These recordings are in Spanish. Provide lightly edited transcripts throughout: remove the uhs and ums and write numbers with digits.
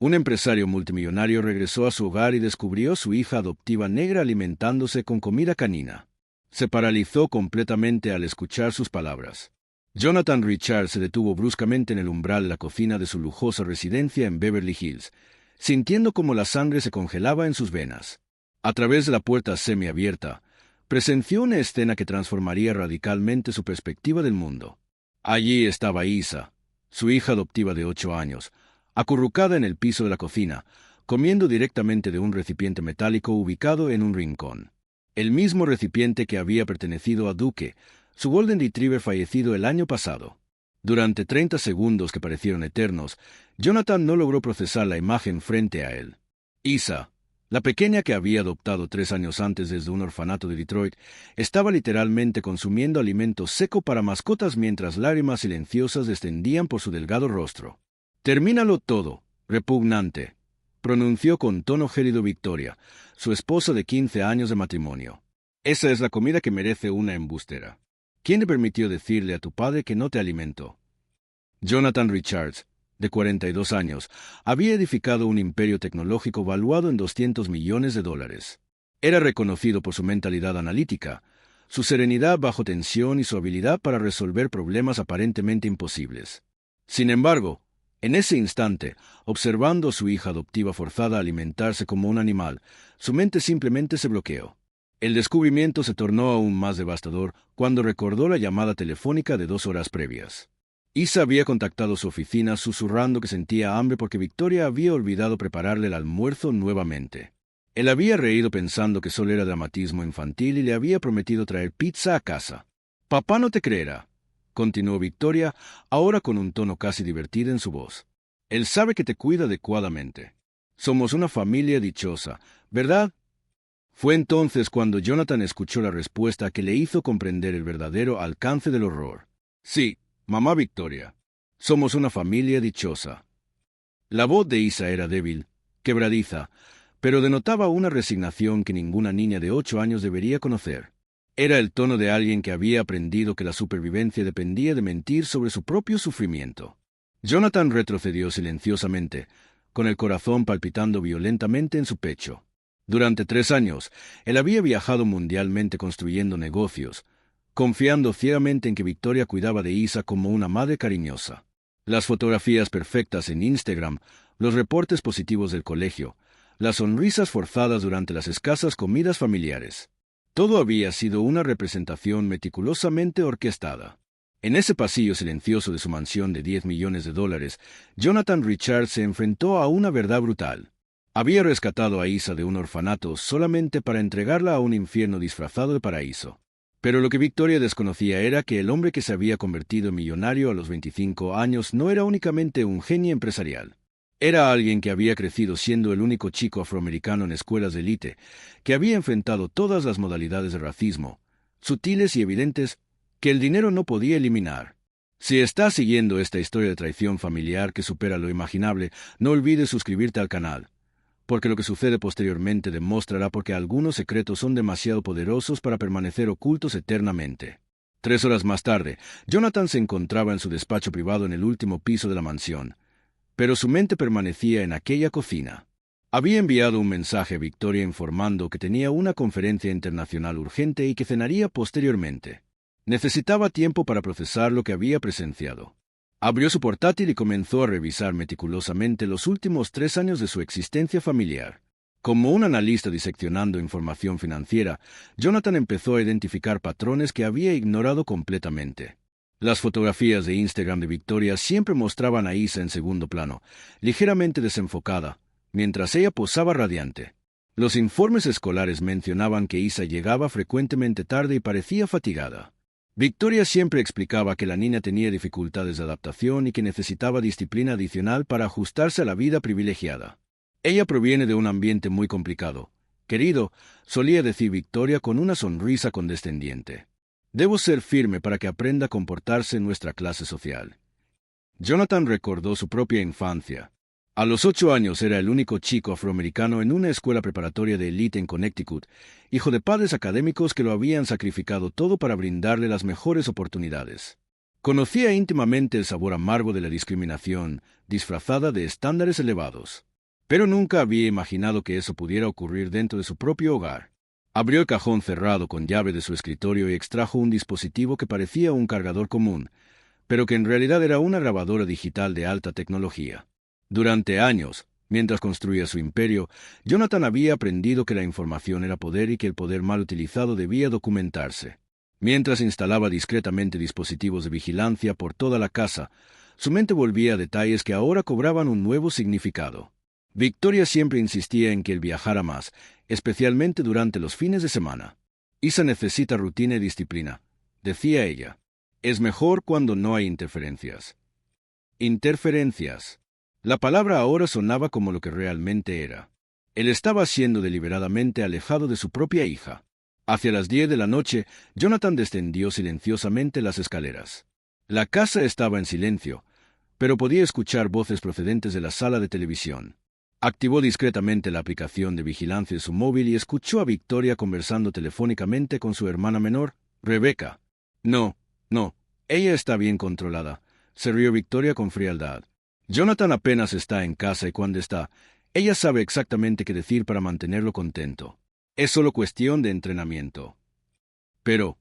Un empresario multimillonario regresó a su hogar y descubrió a su hija adoptiva negra alimentándose con comida canina. Se paralizó completamente al escuchar sus palabras. Jonathan Richard se detuvo bruscamente en el umbral de la cocina de su lujosa residencia en Beverly Hills, sintiendo como la sangre se congelaba en sus venas. A través de la puerta semiabierta, presenció una escena que transformaría radicalmente su perspectiva del mundo. Allí estaba Isa, su hija adoptiva de 8 años, acurrucada en el piso de la cocina, comiendo directamente de un recipiente metálico ubicado en un rincón. El mismo recipiente que había pertenecido a Duke, su Golden Retriever fallecido el año pasado. Durante 30 segundos que parecieron eternos, Jonathan no logró procesar la imagen frente a él. Isa, la pequeña que había adoptado 3 años antes desde un orfanato de Detroit, estaba literalmente consumiendo alimento seco para mascotas mientras lágrimas silenciosas descendían por su delgado rostro. «Termínalo todo, repugnante», pronunció con tono gélido Victoria, su esposa de 15 años de matrimonio. «Esa es la comida que merece una embustera. ¿Quién le permitió decirle a tu padre que no te alimentó?» Jonathan Richards, de 42 años, había edificado un imperio tecnológico valuado en $200 millones. Era reconocido por su mentalidad analítica, su serenidad bajo tensión y su habilidad para resolver problemas aparentemente imposibles. Sin embargo, en ese instante, observando a su hija adoptiva forzada a alimentarse como un animal, su mente simplemente se bloqueó. El descubrimiento se tornó aún más devastador cuando recordó la llamada telefónica de 2 horas previas. Isa había contactado su oficina susurrando que sentía hambre porque Victoria había olvidado prepararle el almuerzo nuevamente. Él había reído pensando que solo era dramatismo infantil y le había prometido traer pizza a casa. «Papá no te creerá», continuó Victoria, ahora con un tono casi divertido en su voz. «Él sabe que te cuida adecuadamente. Somos una familia dichosa, ¿verdad?» Fue entonces cuando Jonathan escuchó la respuesta que le hizo comprender el verdadero alcance del horror. «Sí, mamá Victoria. Somos una familia dichosa». La voz de Isa era débil, quebradiza, pero denotaba una resignación que ninguna niña de 8 años debería conocer. Era el tono de alguien que había aprendido que la supervivencia dependía de mentir sobre su propio sufrimiento. Jonathan retrocedió silenciosamente, con el corazón palpitando violentamente en su pecho. Durante 3 años, él había viajado mundialmente construyendo negocios, confiando ciegamente en que Victoria cuidaba de Isa como una madre cariñosa. Las fotografías perfectas en Instagram, los reportes positivos del colegio, las sonrisas forzadas durante las escasas comidas familiares. Todo había sido una representación meticulosamente orquestada. En ese pasillo silencioso de su mansión de $10 millones, Jonathan Richard se enfrentó a una verdad brutal. Había rescatado a Isa de un orfanato solamente para entregarla a un infierno disfrazado de paraíso. Pero lo que Victoria desconocía era que el hombre que se había convertido en millonario a los 25 años no era únicamente un genio empresarial. Era alguien que había crecido siendo el único chico afroamericano en escuelas de élite, que había enfrentado todas las modalidades de racismo, sutiles y evidentes, que el dinero no podía eliminar. Si estás siguiendo esta historia de traición familiar que supera lo imaginable, no olvides suscribirte al canal, porque lo que sucede posteriormente demostrará por qué algunos secretos son demasiado poderosos para permanecer ocultos eternamente. 3 horas más tarde, Jonathan se encontraba en su despacho privado en el último piso de la mansión, pero su mente permanecía en aquella cocina. Había enviado un mensaje a Victoria informando que tenía una conferencia internacional urgente y que cenaría posteriormente. Necesitaba tiempo para procesar lo que había presenciado. Abrió su portátil y comenzó a revisar meticulosamente los últimos 3 años de su existencia familiar. Como un analista diseccionando información financiera, Jonathan empezó a identificar patrones que había ignorado completamente. Las fotografías de Instagram de Victoria siempre mostraban a Isa en segundo plano, ligeramente desenfocada, mientras ella posaba radiante. Los informes escolares mencionaban que Isa llegaba frecuentemente tarde y parecía fatigada. Victoria siempre explicaba que la niña tenía dificultades de adaptación y que necesitaba disciplina adicional para ajustarse a la vida privilegiada. Ella proviene de un ambiente muy complicado. «Querido», solía decir Victoria con una sonrisa condescendiente. «Debo ser firme para que aprenda a comportarse en nuestra clase social». Jonathan recordó su propia infancia. A los 8 años era el único chico afroamericano en una escuela preparatoria de élite en Connecticut, hijo de padres académicos que lo habían sacrificado todo para brindarle las mejores oportunidades. Conocía íntimamente el sabor amargo de la discriminación, disfrazada de estándares elevados. pero nunca había imaginado que eso pudiera ocurrir dentro de su propio hogar. Abrió el cajón cerrado con llave de su escritorio y extrajo un dispositivo que parecía un cargador común, pero que en realidad era una grabadora digital de alta tecnología. Durante años, mientras construía su imperio, Jonathan había aprendido que la información era poder y que el poder mal utilizado debía documentarse. Mientras instalaba discretamente dispositivos de vigilancia por toda la casa, su mente volvía a detalles que ahora cobraban un nuevo significado. Victoria siempre insistía en que él viajara más, especialmente durante los fines de semana. Isa necesita rutina y disciplina, decía ella. Es mejor cuando no hay interferencias. Interferencias. La palabra ahora sonaba como lo que realmente era. Él estaba siendo deliberadamente alejado de su propia hija. Hacia las 10 de la noche, Jonathan descendió silenciosamente las escaleras. La casa estaba en silencio, pero podía escuchar voces procedentes de la sala de televisión. Activó discretamente la aplicación de vigilancia de su móvil y escuchó a Victoria conversando telefónicamente con su hermana menor, Rebecca. No, ella está bien controlada, se rió Victoria con frialdad. Jonathan apenas está en casa y cuando está, ella sabe exactamente qué decir para mantenerlo contento. Es solo cuestión de entrenamiento. Pero,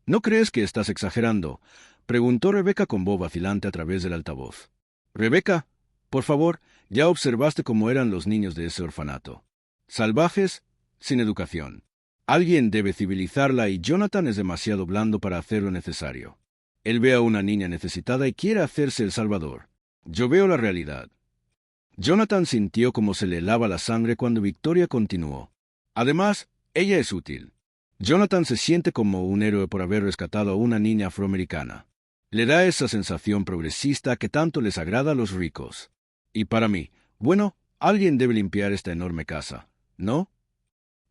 ¿no crees que estás exagerando?, preguntó Rebecca con voz vacilante a través del altavoz. Rebecca, por favor, ya observaste cómo eran los niños de ese orfanato. Salvajes, sin educación. Alguien debe civilizarla y Jonathan es demasiado blando para hacer lo necesario. Él ve a una niña necesitada y quiere hacerse el salvador. Yo veo la realidad. Jonathan sintió como se le helaba la sangre cuando Victoria continuó. Además, ella es útil. Jonathan se siente como un héroe por haber rescatado a una niña afroamericana. Le da esa sensación progresista que tanto les agrada a los ricos. Y para mí, bueno, alguien debe limpiar esta enorme casa, ¿no?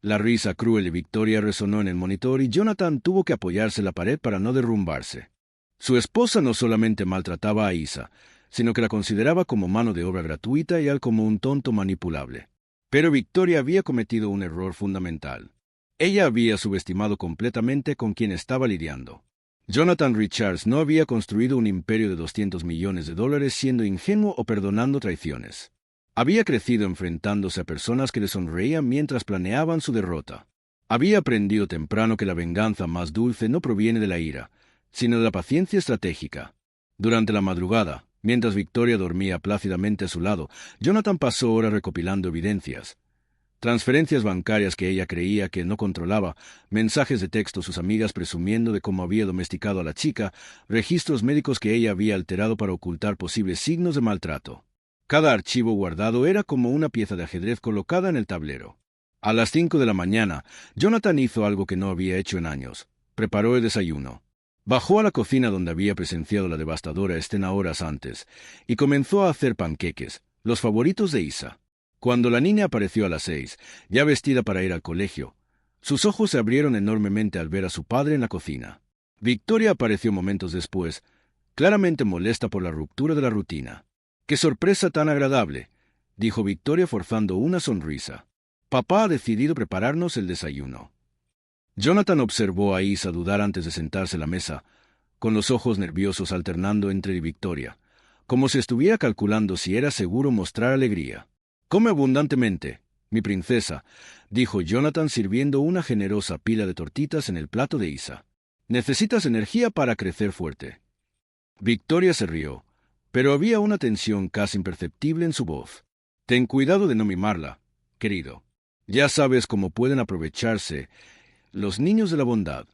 La risa cruel de Victoria resonó en el monitor y Jonathan tuvo que apoyarse en la pared para no derrumbarse. Su esposa no solamente maltrataba a Isa, sino que la consideraba como mano de obra gratuita y él como un tonto manipulable. Pero Victoria había cometido un error fundamental. Ella había subestimado completamente con quien estaba lidiando. Jonathan Richards no había construido un imperio de $200 millones siendo ingenuo o perdonando traiciones. Había crecido enfrentándose a personas que le sonreían mientras planeaban su derrota. Había aprendido temprano que la venganza más dulce no proviene de la ira, sino de la paciencia estratégica. Durante la madrugada, mientras Victoria dormía plácidamente a su lado, Jonathan pasó horas recopilando evidencias. Transferencias bancarias que ella creía que no controlaba, mensajes de texto a sus amigas presumiendo de cómo había domesticado a la chica, registros médicos que ella había alterado para ocultar posibles signos de maltrato. Cada archivo guardado era como una pieza de ajedrez colocada en el tablero. A las 5 de la mañana, Jonathan hizo algo que no había hecho en años. Preparó el desayuno. Bajó a la cocina donde había presenciado la devastadora escena horas antes, y comenzó a hacer panqueques, los favoritos de Isa. Cuando la niña apareció a las 6, ya vestida para ir al colegio, sus ojos se abrieron enormemente al ver a su padre en la cocina. Victoria apareció momentos después, claramente molesta por la ruptura de la rutina. ¡Qué sorpresa tan agradable!, dijo Victoria forzando una sonrisa. Papá ha decidido prepararnos el desayuno. Jonathan observó a Isa dudar antes de sentarse a la mesa, con los ojos nerviosos alternando entre él y Victoria, como si estuviera calculando si era seguro mostrar alegría. «Come abundantemente, mi princesa», dijo Jonathan sirviendo una generosa pila de tortitas en el plato de Isa. «Necesitas energía para crecer fuerte». Victoria se rió, pero había una tensión casi imperceptible en su voz. «Ten cuidado de no mimarla, querido. Ya sabes cómo pueden aprovecharse los niños de la bondad».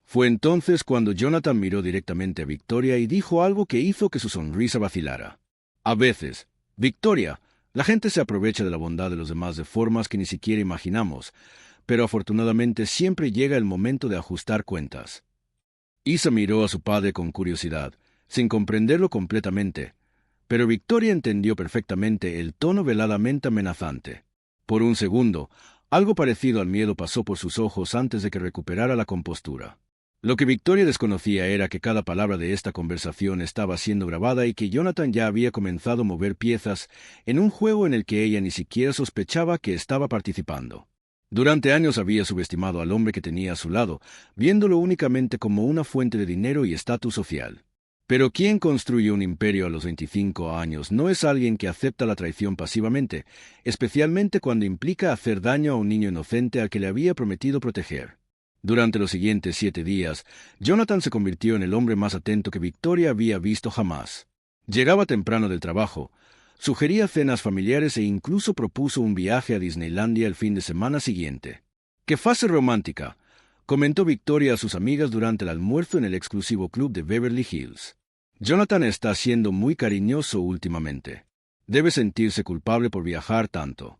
Fue entonces cuando Jonathan miró directamente a Victoria y dijo algo que hizo que su sonrisa vacilara. «A veces, Victoria, la gente se aprovecha de la bondad de los demás de formas que ni siquiera imaginamos, pero afortunadamente siempre llega el momento de ajustar cuentas». Isa miró a su padre con curiosidad, sin comprenderlo completamente, pero Victoria entendió perfectamente el tono veladamente amenazante. Por un segundo, algo parecido al miedo pasó por sus ojos antes de que recuperara la compostura. Lo que Victoria desconocía era que cada palabra de esta conversación estaba siendo grabada y que Jonathan ya había comenzado a mover piezas en un juego en el que ella ni siquiera sospechaba que estaba participando. Durante años había subestimado al hombre que tenía a su lado, viéndolo únicamente como una fuente de dinero y estatus social. Pero quien construye un imperio a los 25 años no es alguien que acepta la traición pasivamente, especialmente cuando implica hacer daño a un niño inocente al que le había prometido proteger. Durante los siguientes 7 días, Jonathan se convirtió en el hombre más atento que Victoria había visto jamás. Llegaba temprano del trabajo, sugería cenas familiares e incluso propuso un viaje a Disneylandia el fin de semana siguiente. ¡Qué fase romántica!, comentó Victoria a sus amigas durante el almuerzo en el exclusivo club de Beverly Hills. Jonathan está siendo muy cariñoso últimamente. Debe sentirse culpable por viajar tanto.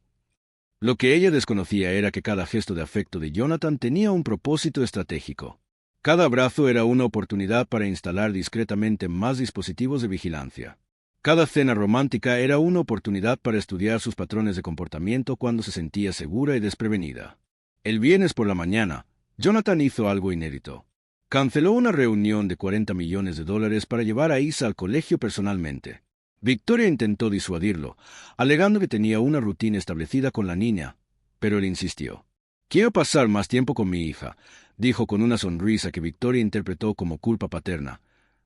Lo que ella desconocía era que cada gesto de afecto de Jonathan tenía un propósito estratégico. Cada abrazo era una oportunidad para instalar discretamente más dispositivos de vigilancia. Cada cena romántica era una oportunidad para estudiar sus patrones de comportamiento cuando se sentía segura y desprevenida. El viernes por la mañana, Jonathan hizo algo inédito. Canceló una reunión de $40 millones para llevar a Isa al colegio personalmente. Victoria intentó disuadirlo, alegando que tenía una rutina establecida con la niña, pero él insistió. «Quiero pasar más tiempo con mi hija», dijo con una sonrisa que Victoria interpretó como culpa paterna,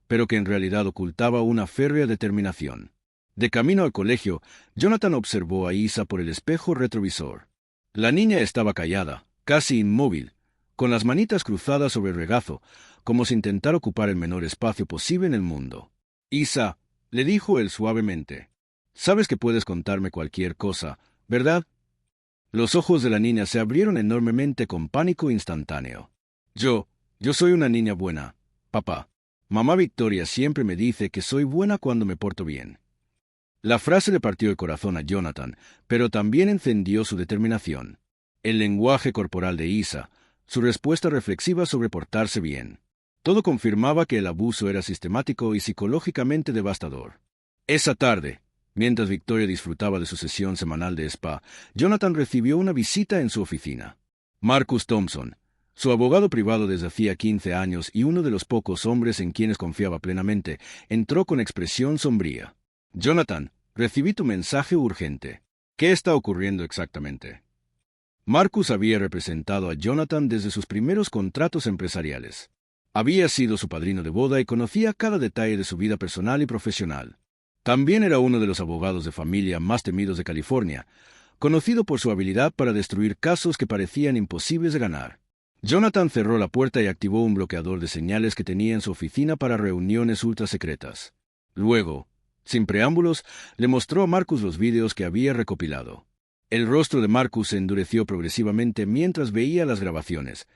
pero que en realidad ocultaba una férrea determinación. De camino al colegio, Jonathan observó a Isa por el espejo retrovisor. La niña estaba callada, casi inmóvil, con las manitas cruzadas sobre el regazo, como si intentara ocupar el menor espacio posible en el mundo. «Isa», le dijo él suavemente, «sabes que puedes contarme cualquier cosa, ¿verdad?» Los ojos de la niña se abrieron enormemente con pánico instantáneo. Yo soy una niña buena, papá. Mamá Victoria siempre me dice que soy buena cuando me porto bien». La frase le partió el corazón a Jonathan, pero también encendió su determinación. El lenguaje corporal de Isa, su respuesta reflexiva sobre portarse bien. Todo confirmaba que el abuso era sistemático y psicológicamente devastador. Esa tarde, mientras Victoria disfrutaba de su sesión semanal de spa, Jonathan recibió una visita en su oficina. Marcus Thompson, su abogado privado desde hacía 15 años y uno de los pocos hombres en quienes confiaba plenamente, entró con expresión sombría. «Jonathan, recibí tu mensaje urgente. ¿Qué está ocurriendo exactamente?» Marcus había representado a Jonathan desde sus primeros contratos empresariales. Había sido su padrino de boda y conocía cada detalle de su vida personal y profesional. También era uno de los abogados de familia más temidos de California, conocido por su habilidad para destruir casos que parecían imposibles de ganar. Jonathan cerró la puerta y activó un bloqueador de señales que tenía en su oficina para reuniones ultrasecretas. Luego, sin preámbulos, le mostró a Marcus los vídeos que había recopilado. El rostro de Marcus se endureció progresivamente mientras veía las grabaciones.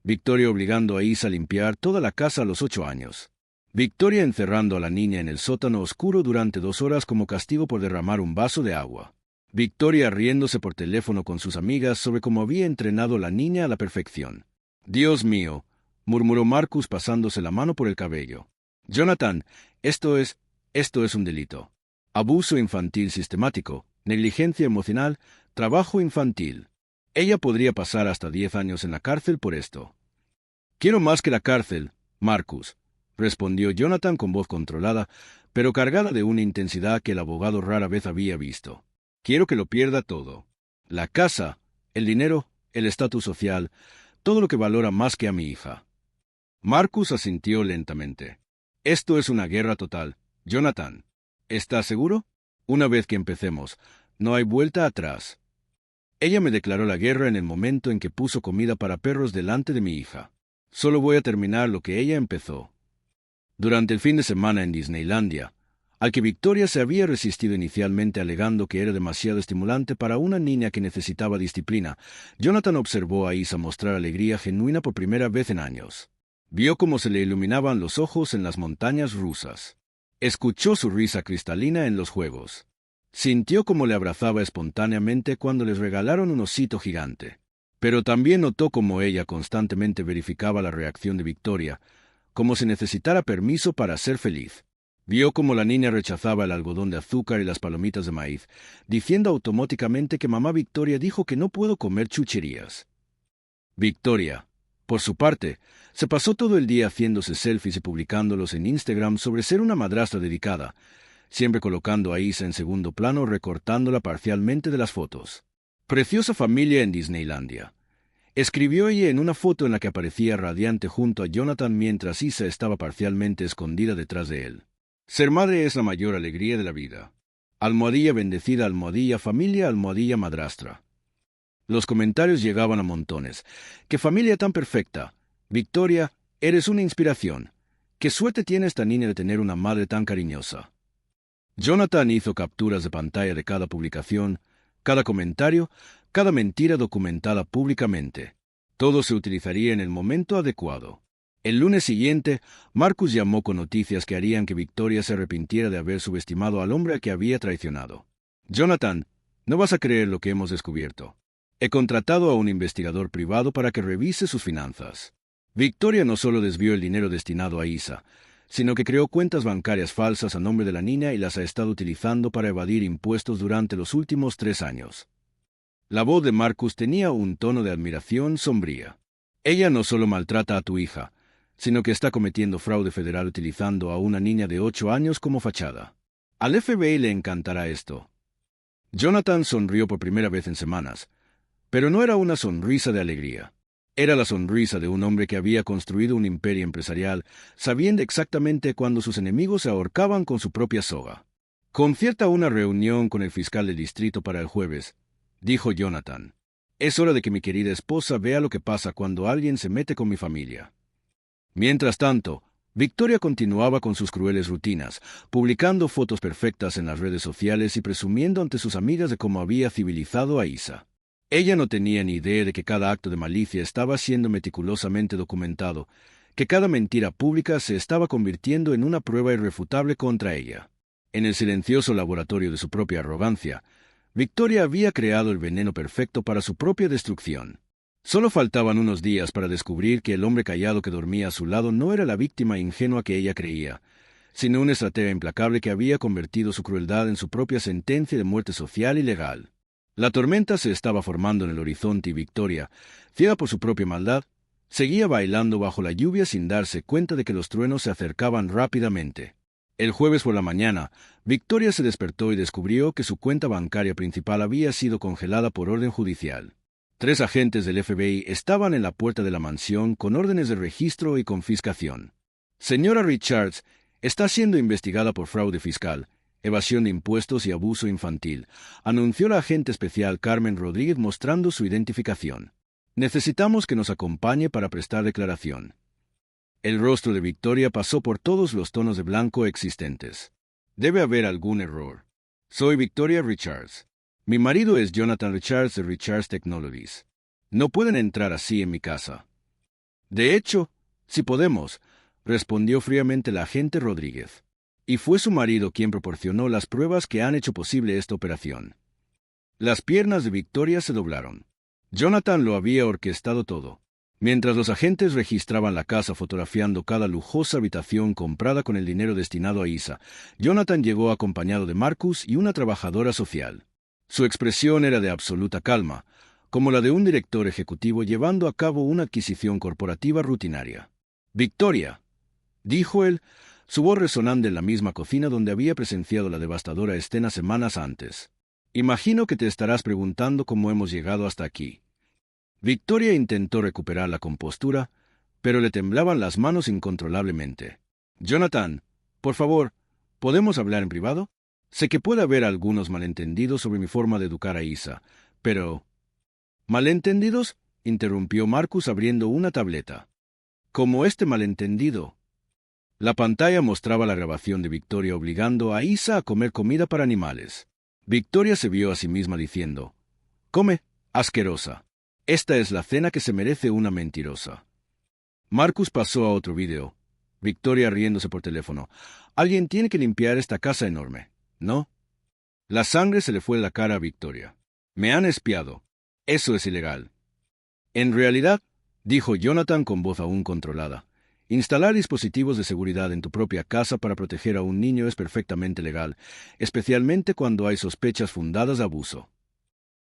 Victoria obligando a Isa a limpiar toda la casa a los 8 años. Victoria encerrando a la niña en el sótano oscuro durante 2 horas como castigo por derramar un vaso de agua. Victoria riéndose por teléfono con sus amigas sobre cómo había entrenado a la niña a la perfección. «Dios mío», murmuró Marcus pasándose la mano por el cabello. «Jonathan, esto es un delito. Abuso infantil sistemático, negligencia emocional, trabajo infantil. Ella podría pasar hasta 10 años en la cárcel por esto». «Quiero más que la cárcel, Marcus», respondió Jonathan con voz controlada, pero cargada de una intensidad que el abogado rara vez había visto. «Quiero que lo pierda todo. La casa, el dinero, el estatus social, todo lo que valora más que a mi hija». Marcus asintió lentamente. «Esto es una guerra total, Jonathan. ¿Estás seguro? Una vez que empecemos, no hay vuelta atrás. Ella me declaró la guerra en el momento en que puso comida para perros delante de mi hija. Solo voy a terminar lo que ella empezó». Durante el fin de semana en Disneylandia, al que Victoria se había resistido inicialmente alegando que era demasiado estimulante para una niña que necesitaba disciplina, Jonathan observó a Isa mostrar alegría genuina por primera vez en años. Vio cómo se le iluminaban los ojos en las montañas rusas. Escuchó su risa cristalina en los juegos. Sintió cómo le abrazaba espontáneamente cuando les regalaron un osito gigante. Pero también notó cómo ella constantemente verificaba la reacción de Victoria, como si necesitara permiso para ser feliz. Vio cómo la niña rechazaba el algodón de azúcar y las palomitas de maíz, diciendo automáticamente que mamá Victoria dijo que no puedo comer chucherías. Victoria, por su parte, se pasó todo el día haciéndose selfies y publicándolos en Instagram sobre ser una madrastra dedicada, siempre colocando a Isa en segundo plano recortándola parcialmente de las fotos. Preciosa familia en Disneylandia. escribió ella en una foto en la que aparecía radiante junto a Jonathan mientras Isa estaba parcialmente escondida detrás de él. Ser madre es la mayor alegría de la vida. Almohadilla bendecida, almohadilla familia, almohadilla madrastra. Los comentarios llegaban a montones. ¡Qué familia tan perfecta! Victoria, eres una inspiración. ¡Qué suerte tiene esta niña de tener una madre tan cariñosa! Jonathan hizo capturas de pantalla de cada publicación, cada comentario, cada mentira documentada públicamente. Todo se utilizaría en el momento adecuado. El lunes siguiente, Marcus llamó con noticias que harían que Victoria se arrepintiera de haber subestimado al hombre a que había traicionado. Jonathan, no vas a creer lo que hemos descubierto. He contratado a un investigador privado para que revise sus finanzas. Victoria no solo desvió el dinero destinado a Isa, sino que creó cuentas bancarias falsas a nombre de la niña y las ha estado utilizando para evadir impuestos durante los últimos 3 años. La voz de Marcus tenía un tono de admiración sombría. Ella no solo maltrata a tu hija, sino que está cometiendo fraude federal utilizando a una niña de 8 años como fachada. Al FBI le encantará esto. Jonathan sonrió por primera vez en semanas, pero no era una sonrisa de alegría. Era la sonrisa de un hombre que había construido un imperio empresarial, sabiendo exactamente cuándo sus enemigos se ahorcaban con su propia soga. Concierta una reunión con el fiscal del distrito para el jueves, dijo Jonathan. Es hora de que mi querida esposa vea lo que pasa cuando alguien se mete con mi familia. Mientras tanto, Victoria continuaba con sus crueles rutinas, publicando fotos perfectas en las redes sociales y presumiendo ante sus amigas de cómo había civilizado a Isa. Ella no tenía ni idea de que cada acto de malicia estaba siendo meticulosamente documentado, que cada mentira pública se estaba convirtiendo en una prueba irrefutable contra ella. En el silencioso laboratorio de su propia arrogancia, Victoria había creado el veneno perfecto para su propia destrucción. Solo faltaban unos días para descubrir que el hombre callado que dormía a su lado no era la víctima ingenua que ella creía, sino un estratega implacable que había convertido su crueldad en su propia sentencia de muerte social y legal. La tormenta se estaba formando en el horizonte y Victoria, ciega por su propia maldad, seguía bailando bajo la lluvia sin darse cuenta de que los truenos se acercaban rápidamente. El jueves por la mañana, Victoria se despertó y descubrió que su cuenta bancaria principal había sido congelada por orden judicial. 3 agentes del FBI estaban en la puerta de la mansión con órdenes de registro y confiscación. Señora Richards está siendo investigada por fraude fiscal, evasión de impuestos y abuso infantil, anunció la agente especial Carmen Rodríguez mostrando su identificación. Necesitamos que nos acompañe para prestar declaración. El rostro de Victoria pasó por todos los tonos de blanco existentes. Debe haber algún error. Soy Victoria Richards. Mi marido es Jonathan Richards de Richards Technologies. No pueden entrar así en mi casa. De hecho, si podemos, respondió fríamente la agente Rodríguez. Y fue su marido quien proporcionó las pruebas que han hecho posible esta operación. Las piernas de Victoria se doblaron. Jonathan lo había orquestado todo. Mientras los agentes registraban la casa fotografiando cada lujosa habitación comprada con el dinero destinado a Isa, Jonathan llegó acompañado de Marcus y una trabajadora social. Su expresión era de absoluta calma, como la de un director ejecutivo llevando a cabo una adquisición corporativa rutinaria. «Victoria», dijo él, su voz resonando en la misma cocina donde había presenciado la devastadora escena semanas antes. «Imagino que te estarás preguntando cómo hemos llegado hasta aquí». Victoria intentó recuperar la compostura, pero le temblaban las manos incontrolablemente. «Jonathan, por favor, ¿podemos hablar en privado? Sé que puede haber algunos malentendidos sobre mi forma de educar a Isa, pero...» «¿Malentendidos?», interrumpió Marcus abriendo una tableta. «¿Cómo este malentendido?» La pantalla mostraba la grabación de Victoria obligando a Isa a comer comida para animales. Victoria se vio a sí misma diciendo, «Come, asquerosa. Esta es la cena que se merece una mentirosa». Marcus pasó a otro video. Victoria riéndose por teléfono. «Alguien tiene que limpiar esta casa enorme, ¿no?». La sangre se le fue de la cara a Victoria. «Me han espiado. Eso es ilegal». «En realidad», dijo Jonathan con voz aún controlada, «instalar dispositivos de seguridad en tu propia casa para proteger a un niño es perfectamente legal, especialmente cuando hay sospechas fundadas de abuso».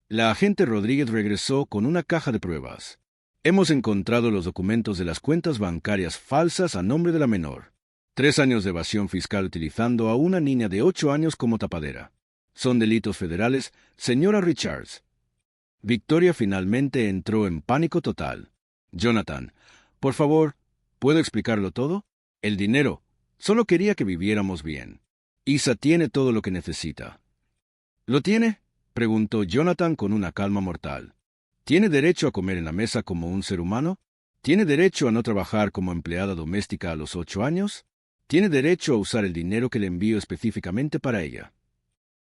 La agente Rodríguez regresó con una caja de pruebas. «Hemos encontrado los documentos de las cuentas bancarias falsas a nombre de la menor. 3 años de evasión fiscal utilizando a una niña de 8 años como tapadera. Son delitos federales, señora Richards». Victoria finalmente entró en pánico total. Jonathan, por favor, ¿puedo explicarlo todo? El dinero. Solo quería que viviéramos bien. Isa tiene todo lo que necesita. ¿Lo tiene? Preguntó Jonathan con una calma mortal. ¿Tiene derecho a comer en la mesa como un ser humano? ¿Tiene derecho a no trabajar como empleada doméstica a los 8 años? ¿Tiene derecho a usar el dinero que le envío específicamente para ella?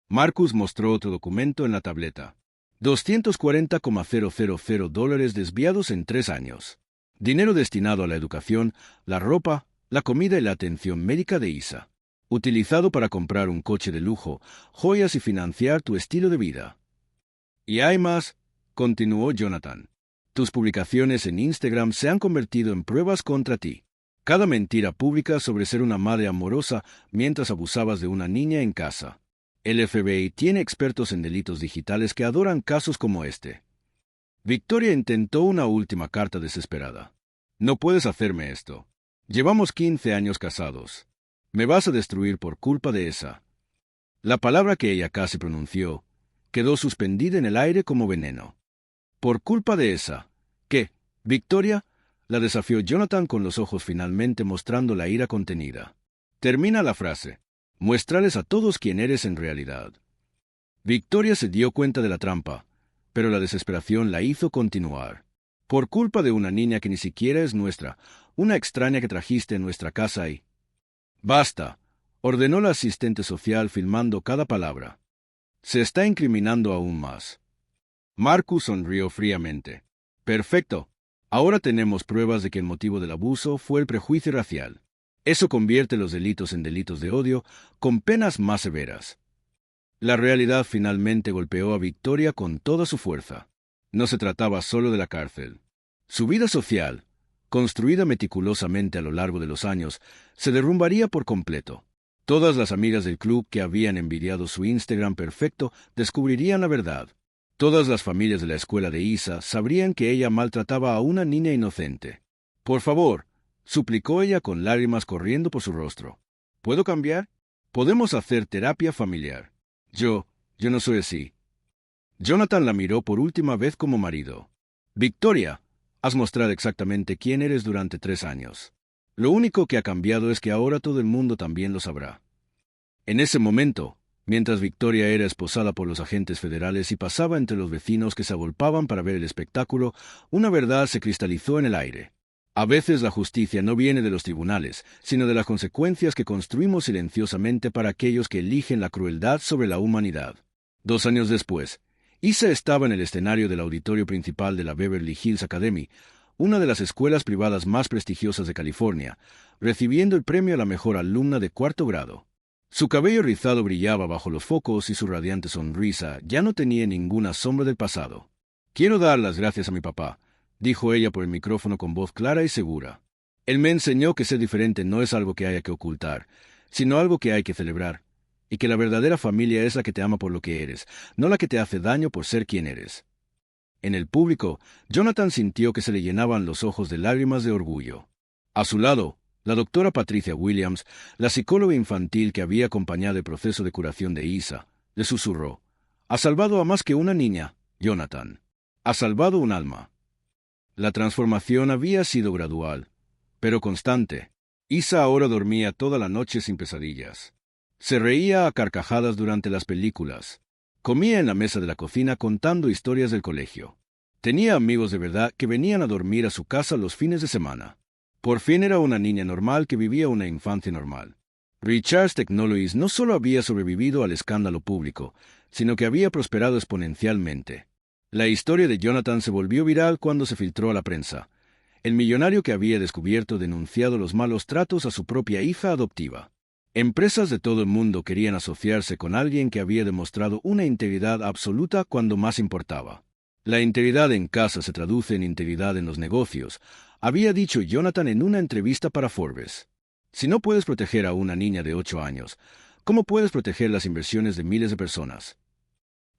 Marcus mostró otro documento en la tableta. $240,000 desviados en 3 años. Dinero destinado a la educación, la ropa, la comida y la atención médica de Isa. Utilizado para comprar un coche de lujo, joyas y financiar tu estilo de vida. Y hay más, continuó Jonathan. Tus publicaciones en Instagram se han convertido en pruebas contra ti. Cada mentira pública sobre ser una madre amorosa mientras abusabas de una niña en casa. El FBI tiene expertos en delitos digitales que adoran casos como este. Victoria intentó una última carta desesperada. No puedes hacerme esto. Llevamos 15 años casados. Me vas a destruir por culpa de esa. La palabra que ella casi pronunció quedó suspendida en el aire como veneno. Por culpa de esa. ¿Qué? ¿Victoria? La desafió Jonathan con los ojos finalmente mostrando la ira contenida. Termina la frase. Muéstrales a todos quién eres en realidad. Victoria se dio cuenta de la trampa, pero la desesperación la hizo continuar. Por culpa de una niña que ni siquiera es nuestra, una extraña que trajiste en nuestra casa y... ¡Basta!, ordenó la asistente social filmando cada palabra. Se está incriminando aún más. Marcus sonrió fríamente. Perfecto. Ahora tenemos pruebas de que el motivo del abuso fue el prejuicio racial. Eso convierte los delitos en delitos de odio, con penas más severas. La realidad finalmente golpeó a Victoria con toda su fuerza. No se trataba solo de la cárcel. Su vida social, construida meticulosamente a lo largo de los años, se derrumbaría por completo. Todas las amigas del club que habían envidiado su Instagram perfecto descubrirían la verdad. Todas las familias de la escuela de Isa sabrían que ella maltrataba a una niña inocente. Por favor, suplicó ella con lágrimas corriendo por su rostro. ¿Puedo cambiar? Podemos hacer terapia familiar. Yo no soy así. Jonathan la miró por última vez como marido. Victoria, has mostrado exactamente quién eres durante 3 años. Lo único que ha cambiado es que ahora todo el mundo también lo sabrá. En ese momento, mientras Victoria era esposada por los agentes federales y pasaba entre los vecinos que se agolpaban para ver el espectáculo, una verdad se cristalizó en el aire. A veces la justicia no viene de los tribunales, sino de las consecuencias que construimos silenciosamente para aquellos que eligen la crueldad sobre la humanidad. 2 años después, Isa estaba en el escenario del auditorio principal de la Beverly Hills Academy, una de las escuelas privadas más prestigiosas de California, recibiendo el premio a la mejor alumna de 4º grado. Su cabello rizado brillaba bajo los focos y su radiante sonrisa ya no tenía ninguna sombra del pasado. «Quiero dar las gracias a mi papá», dijo ella por el micrófono con voz clara y segura. «Él me enseñó que ser diferente no es algo que haya que ocultar, sino algo que hay que celebrar, y que la verdadera familia es la que te ama por lo que eres, no la que te hace daño por ser quien eres». En el público, Jonathan sintió que se le llenaban los ojos de lágrimas de orgullo. A su lado, la doctora Patricia Williams, la psicóloga infantil que había acompañado el proceso de curación de Isa, le susurró: «Has salvado a más que una niña, Jonathan. Has salvado un alma». La transformación había sido gradual, pero constante. Isa ahora dormía toda la noche sin pesadillas. Se reía a carcajadas durante las películas. Comía en la mesa de la cocina contando historias del colegio. Tenía amigos de verdad que venían a dormir a su casa los fines de semana. Por fin era una niña normal que vivía una infancia normal. Richards Technologies no solo había sobrevivido al escándalo público, sino que había prosperado exponencialmente. La historia de Jonathan se volvió viral cuando se filtró a la prensa. El millonario que había descubierto denunciado los malos tratos a su propia hija adoptiva. Empresas de todo el mundo querían asociarse con alguien que había demostrado una integridad absoluta cuando más importaba. La integridad en casa se traduce en integridad en los negocios, había dicho Jonathan en una entrevista para Forbes. Si no puedes proteger a una niña de 8 años, ¿cómo puedes proteger las inversiones de miles de personas?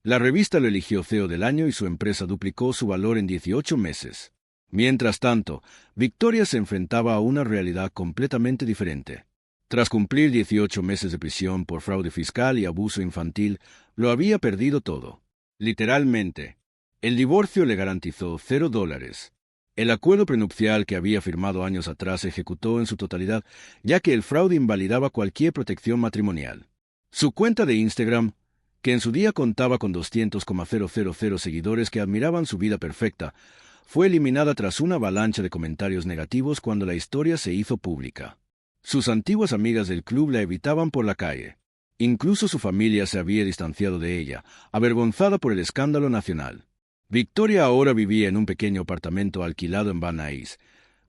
La revista lo eligió CEO del año y su empresa duplicó su valor en 18 meses. Mientras tanto, Victoria se enfrentaba a una realidad completamente diferente. Tras cumplir 18 meses de prisión por fraude fiscal y abuso infantil, lo había perdido todo. Literalmente. El divorcio le garantizó $0. El acuerdo prenupcial que había firmado años atrás se ejecutó en su totalidad, ya que el fraude invalidaba cualquier protección matrimonial. Su cuenta de Instagram, que en su día contaba con 200,000 seguidores que admiraban su vida perfecta, fue eliminada tras una avalancha de comentarios negativos cuando la historia se hizo pública. Sus antiguas amigas del club la evitaban por la calle. Incluso su familia se había distanciado de ella, avergonzada por el escándalo nacional. Victoria ahora vivía en un pequeño apartamento alquilado en Van Nuys,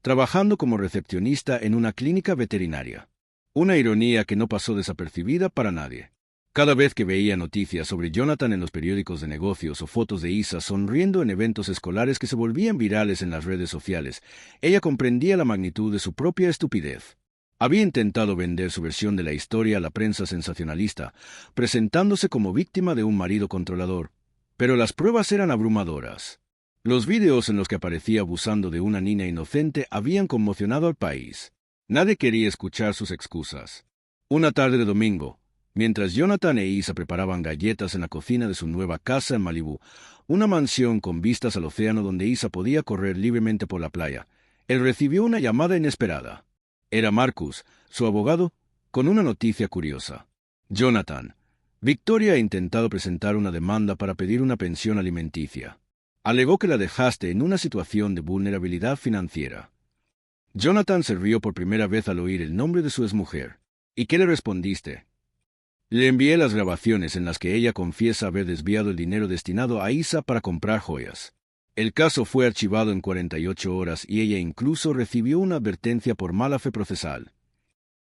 trabajando como recepcionista en una clínica veterinaria. Una ironía que no pasó desapercibida para nadie. Cada vez que veía noticias sobre Jonathan en los periódicos de negocios o fotos de Isa sonriendo en eventos escolares que se volvían virales en las redes sociales, ella comprendía la magnitud de su propia estupidez. Había intentado vender su versión de la historia a la prensa sensacionalista, presentándose como víctima de un marido controlador, pero las pruebas eran abrumadoras. Los vídeos en los que aparecía abusando de una niña inocente habían conmocionado al país. Nadie quería escuchar sus excusas. Una tarde de domingo, mientras Jonathan e Isa preparaban galletas en la cocina de su nueva casa en Malibú, una mansión con vistas al océano donde Isa podía correr libremente por la playa, él recibió una llamada inesperada. Era Marcus, su abogado, con una noticia curiosa. Jonathan, Victoria ha intentado presentar una demanda para pedir una pensión alimenticia. Alegó que la dejaste en una situación de vulnerabilidad financiera. Jonathan se rió por primera vez al oír el nombre de su exmujer. ¿Y qué le respondiste? Le envié las grabaciones en las que ella confiesa haber desviado el dinero destinado a Isa para comprar joyas. El caso fue archivado en 48 horas y ella incluso recibió una advertencia por mala fe procesal.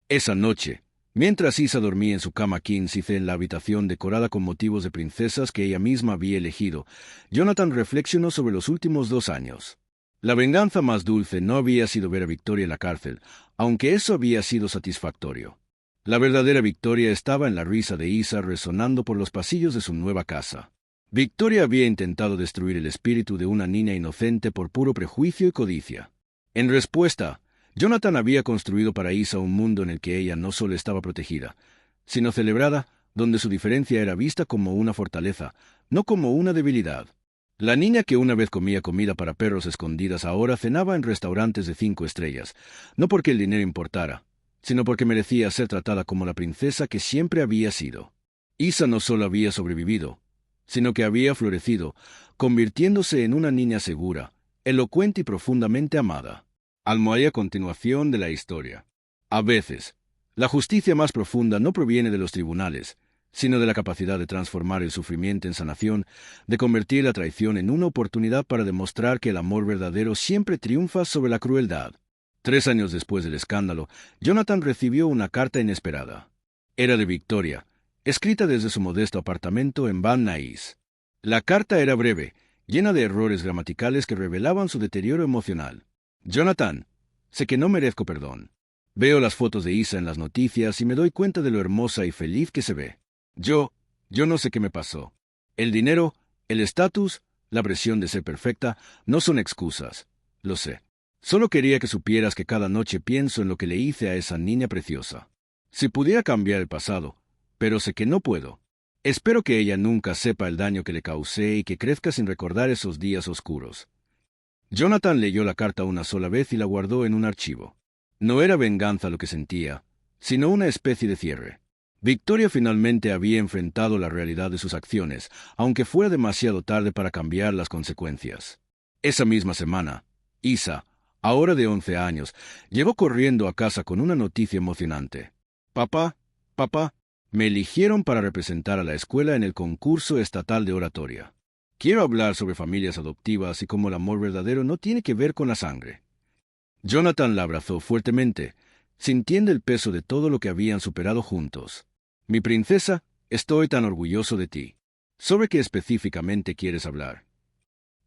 Esa noche, mientras Isa dormía en su cama king size en la habitación decorada con motivos de princesas que ella misma había elegido, Jonathan reflexionó sobre los últimos 2 años. La venganza más dulce no había sido ver a Victoria en la cárcel, aunque eso había sido satisfactorio. La verdadera victoria estaba en la risa de Isa resonando por los pasillos de su nueva casa. Victoria había intentado destruir el espíritu de una niña inocente por puro prejuicio y codicia. En respuesta, Jonathan había construido para Isa un mundo en el que ella no solo estaba protegida, sino celebrada, donde su diferencia era vista como una fortaleza, no como una debilidad. La niña que una vez comía comida para perros escondidas ahora cenaba en restaurantes de 5 estrellas, no porque el dinero importara, sino porque merecía ser tratada como la princesa que siempre había sido. Isa no solo había sobrevivido, sino que había florecido, convirtiéndose en una niña segura, elocuente y profundamente amada. Almohadilla continuación de la historia. A veces, la justicia más profunda no proviene de los tribunales, sino de la capacidad de transformar el sufrimiento en sanación, de convertir la traición en una oportunidad para demostrar que el amor verdadero siempre triunfa sobre la crueldad. 3 años después del escándalo, Jonathan recibió una carta inesperada. Era de Victoria, escrita desde su modesto apartamento en Van Nuys. La carta era breve, llena de errores gramaticales que revelaban su deterioro emocional. Jonathan, sé que no merezco perdón. Veo las fotos de Isa en las noticias y me doy cuenta de lo hermosa y feliz que se ve. Yo no sé qué me pasó. El dinero, el estatus, la presión de ser perfecta, no son excusas. Lo sé. Solo quería que supieras que cada noche pienso en lo que le hice a esa niña preciosa. Si pudiera cambiar el pasado, pero sé que no puedo. Espero que ella nunca sepa el daño que le causé y que crezca sin recordar esos días oscuros. Jonathan leyó la carta una sola vez y la guardó en un archivo. No era venganza lo que sentía, sino una especie de cierre. Victoria finalmente había enfrentado la realidad de sus acciones, aunque fuera demasiado tarde para cambiar las consecuencias. Esa misma semana, Isa, ahora de 11 años, llegó corriendo a casa con una noticia emocionante. Papá, me eligieron para representar a la escuela en el concurso estatal de oratoria. Quiero hablar sobre familias adoptivas y cómo el amor verdadero no tiene que ver con la sangre. Jonathan la abrazó fuertemente, sintiendo el peso de todo lo que habían superado juntos. Mi princesa, estoy tan orgulloso de ti. ¿Sobre qué específicamente quieres hablar?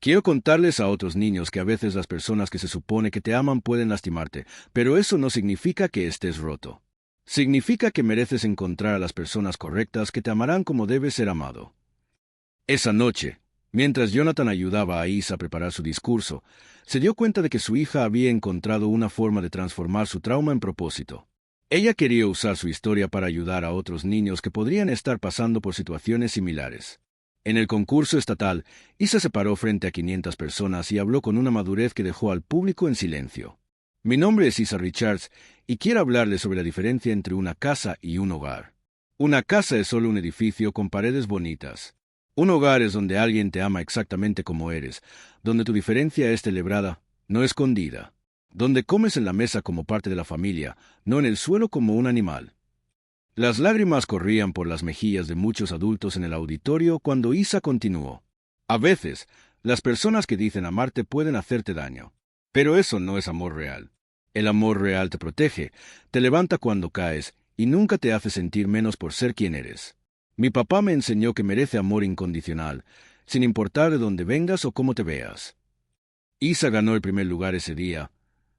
Quiero contarles a otros niños que a veces las personas que se supone que te aman pueden lastimarte, pero eso no significa que estés roto. Significa que mereces encontrar a las personas correctas que te amarán como debes ser amado. Esa noche, mientras Jonathan ayudaba a Isa a preparar su discurso, se dio cuenta de que su hija había encontrado una forma de transformar su trauma en propósito. Ella quería usar su historia para ayudar a otros niños que podrían estar pasando por situaciones similares. En el concurso estatal, Isa se paró frente a 500 personas y habló con una madurez que dejó al público en silencio. Mi nombre es Isa Richards y quiero hablarles sobre la diferencia entre una casa y un hogar. Una casa es solo un edificio con paredes bonitas. Un hogar es donde alguien te ama exactamente como eres, donde tu diferencia es celebrada, no escondida. Donde comes en la mesa como parte de la familia, no en el suelo como un animal. Las lágrimas corrían por las mejillas de muchos adultos en el auditorio cuando Isa continuó. A veces, las personas que dicen amarte pueden hacerte daño. Pero eso no es amor real. El amor real te protege, te levanta cuando caes y nunca te hace sentir menos por ser quien eres. Mi papá me enseñó que merece amor incondicional, sin importar de dónde vengas o cómo te veas. Isa ganó el primer lugar ese día,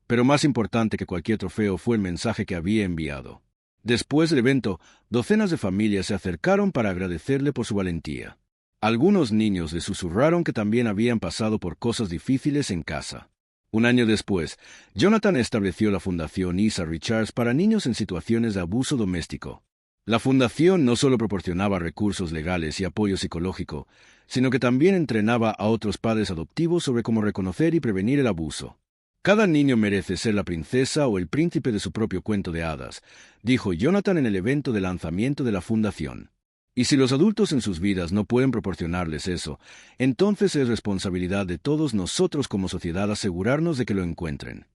pero más importante que cualquier trofeo fue el mensaje que había enviado. Después del evento, docenas de familias se acercaron para agradecerle por su valentía. Algunos niños le susurraron que también habían pasado por cosas difíciles en casa. Un año después, Jonathan estableció la Fundación Isa Richards para niños en situaciones de abuso doméstico. La fundación no solo proporcionaba recursos legales y apoyo psicológico, sino que también entrenaba a otros padres adoptivos sobre cómo reconocer y prevenir el abuso. Cada niño merece ser la princesa o el príncipe de su propio cuento de hadas, dijo Jonathan en el evento de lanzamiento de la fundación. Y si los adultos en sus vidas no pueden proporcionarles eso, entonces es responsabilidad de todos nosotros como sociedad asegurarnos de que lo encuentren.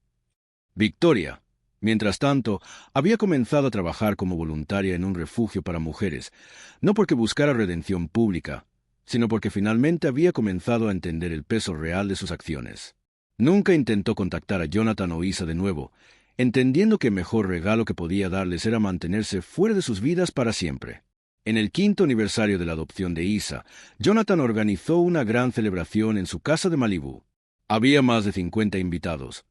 Victoria, mientras tanto, había comenzado a trabajar como voluntaria en un refugio para mujeres, no porque buscara redención pública, sino porque finalmente había comenzado a entender el peso real de sus acciones. Nunca intentó contactar a Jonathan o Isa de nuevo, entendiendo que el mejor regalo que podía darles era mantenerse fuera de sus vidas para siempre. En el 5º aniversario de la adopción de Isa, Jonathan organizó una gran celebración en su casa de Malibú. Había más de 50 invitados,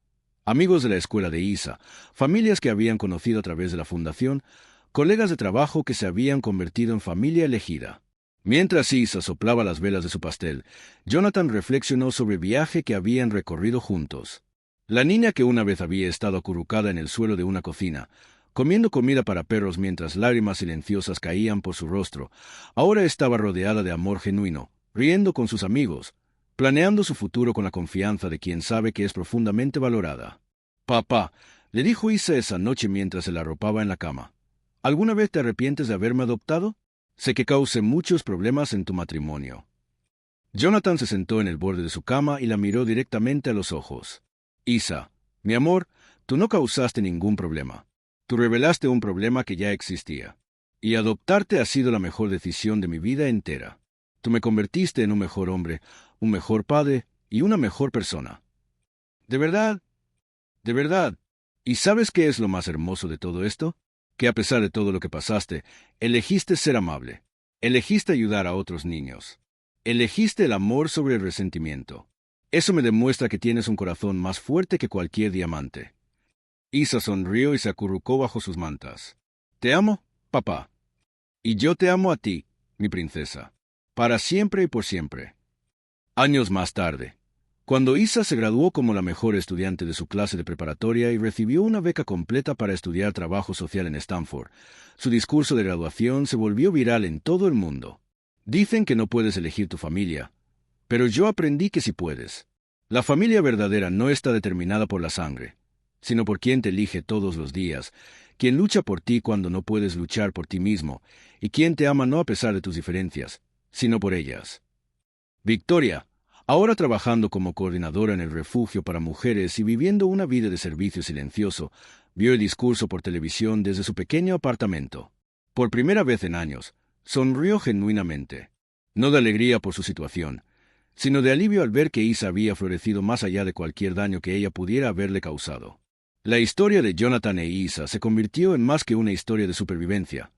amigos de la escuela de Isa, familias que habían conocido a través de la fundación, colegas de trabajo que se habían convertido en familia elegida. Mientras Isa soplaba las velas de su pastel, Jonathan reflexionó sobre el viaje que habían recorrido juntos. La niña que una vez había estado acurrucada en el suelo de una cocina, comiendo comida para perros mientras lágrimas silenciosas caían por su rostro, ahora estaba rodeada de amor genuino, riendo con sus amigos, planeando su futuro con la confianza de quien sabe que es profundamente valorada. «Papá», le dijo Isa esa noche mientras se la arropaba en la cama, «¿alguna vez te arrepientes de haberme adoptado? Sé que causé muchos problemas en tu matrimonio». Jonathan se sentó en el borde de su cama y la miró directamente a los ojos. «Isa, mi amor, tú no causaste ningún problema. Tú revelaste un problema que ya existía. Y adoptarte ha sido la mejor decisión de mi vida entera. Tú me convertiste en un mejor hombre, un mejor padre y una mejor persona. ¿De verdad? ¿De verdad? ¿Y sabes qué es lo más hermoso de todo esto? Que a pesar de todo lo que pasaste, elegiste ser amable. Elegiste ayudar a otros niños. Elegiste el amor sobre el resentimiento. Eso me demuestra que tienes un corazón más fuerte que cualquier diamante». Isa sonrió y se acurrucó bajo sus mantas. «Te amo, papá. Y yo te amo a ti, mi princesa. Para siempre y por siempre». Años más tarde, cuando Isa se graduó como la mejor estudiante de su clase de preparatoria y recibió una beca completa para estudiar trabajo social en Stanford, su discurso de graduación se volvió viral en todo el mundo. «Dicen que no puedes elegir tu familia, pero yo aprendí que sí puedes. La familia verdadera no está determinada por la sangre, sino por quien te elige todos los días, quien lucha por ti cuando no puedes luchar por ti mismo, y quien te ama no a pesar de tus diferencias, sino por ellas». Victoria, ahora trabajando como coordinadora en el refugio para mujeres y viviendo una vida de servicio silencioso, vio el discurso por televisión desde su pequeño apartamento. Por primera vez en años, sonrió genuinamente, no de alegría por su situación, sino de alivio al ver que Isa había florecido más allá de cualquier daño que ella pudiera haberle causado. La historia de Jonathan e Isa se convirtió en más que una historia de supervivencia.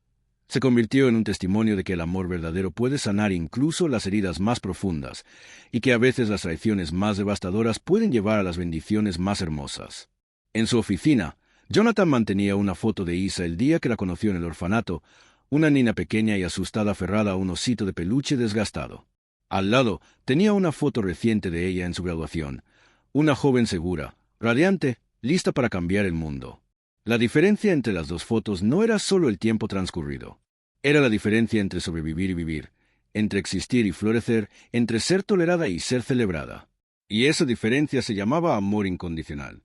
Se convirtió en un testimonio de que el amor verdadero puede sanar incluso las heridas más profundas, y que a veces las traiciones más devastadoras pueden llevar a las bendiciones más hermosas. En su oficina, Jonathan mantenía una foto de Isa el día que la conoció en el orfanato, una niña pequeña y asustada aferrada a un osito de peluche desgastado. Al lado tenía una foto reciente de ella en su graduación, una joven segura, radiante, lista para cambiar el mundo. La diferencia entre las dos fotos no era solo el tiempo transcurrido. Era la diferencia entre sobrevivir y vivir, entre existir y florecer, entre ser tolerada y ser celebrada. Y esa diferencia se llamaba amor incondicional.